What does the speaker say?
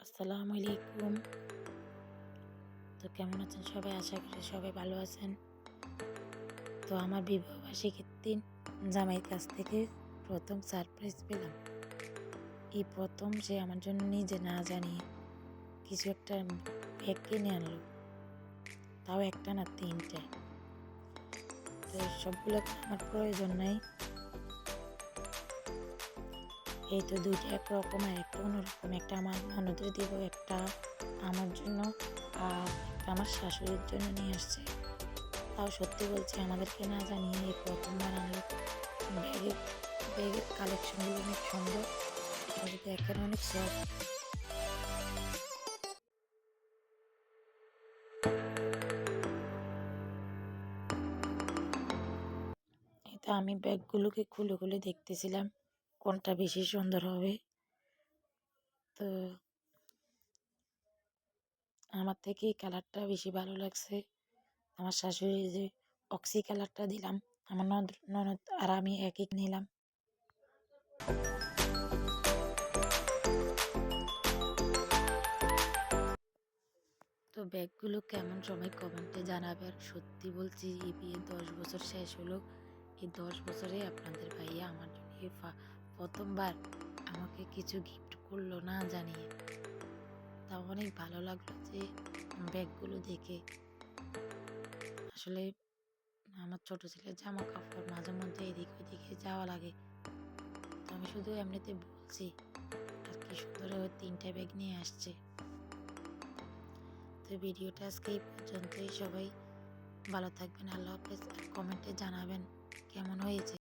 আসসালামু আলাইকুম। তো কেমন আছেন সবাই? আশা করি সবাই ভালো আছেন। তো আমার বিবাহবার্ষিকীর দিন জামাইয়ের কাছ থেকে প্রথম সারপ্রাইজ পেলাম। এই প্রথম সে আমার জন্য নিজে না জানিয়ে কিছু একটা ব্যাগ কিনে আনলো, তাও একটা না তিনটে। তো সবগুলো আমার প্রয়োজন নাই, এই তো দুইটা একরকম আর একটা অন্যরকম। একটা আমার ননদের দিব, একটা আমার জন্য, আর একটা আমার শাশুড়ির জন্য নিয়ে আসছে। তাও সত্যি বলছি, আমাদেরকে না জানিয়ে এই প্রথমবার আনলো। ব্যাগের ব্যাগের কালেকশনগুলো অনেক সুন্দর, আর দেখেন অনেক সফট। এটা আমি ব্যাগগুলোকে খুলে খুলে দেখতেছিলাম কোনটা বেশি সুন্দর হবে। তো আমার থেকে এই কালারটা বেশি ভালো লাগছে। আমার শাশুড়ি যে অক্সি কালারটা দিলাম, আমার ননদ আর আমি একই নিলাম। তো ব্যাগগুলো কেমন সময় কমেন্টে জানাবে। আর সত্যি বলছি, এই বিয়ে 10 বছর শেষ হলো। এই 10 বছরে আপনাদের ভাইয়া আমার জন্য এই প্রথমবার আমাকে কিছু গিফট করলো না জানিয়ে। তা অনেক ভালো লাগলো যে ব্যাগগুলো দেখে। আসলে আমার ছোট ছেলের জামা কাপড় মাঝে মধ্যে এদিক ওদিকে যাওয়া লাগে, তো আমি শুধু এমনিতে বলছি। আর কি সুন্দর ওই তিনটা ব্যাগ নিয়ে আসছে। তো ভিডিওটা আজকে এই পর্যন্তই। সবাই ভালো থাকবেন, আল্লাহ হাফেজ। আর কমেন্টে জানাবেন কেমন হয়েছে।